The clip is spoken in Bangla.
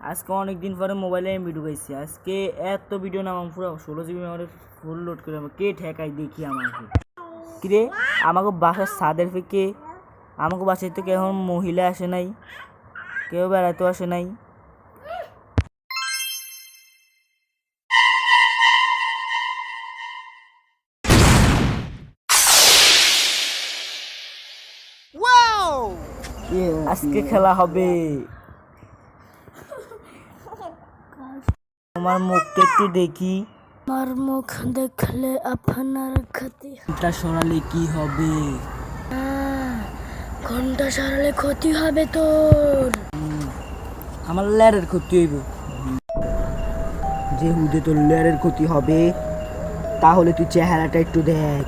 আজকে অনেক দিন পরে মোবাইলে এমবি ঢুকাইছি। আজকে এত ভিডিও নামাম পুরো 16 GB আমার ফুল লোড করে কে ঠেকাই দেখি আমাকে। কিরে আমাকে বাসার ছাদের থেকে আমাকে বাসায় তো কেউ মহিলা আসে নাই, কেউ বেড়াতে আসে নাই। আজকে খেলা হবে। তোমার মুখটা একটু দেখি। আমার মুখ দেখলে আপনার ক্ষতি। ঘন্টা সরালে কি হবে? ঘন্টা সরালে ক্ষতি হবে তোর। আমার ল্যারের ক্ষতি হইব। যে হুদে তোর ল্যারের ক্ষতি হবে, তাহলে তুই চেহারাটা একটু দেখ।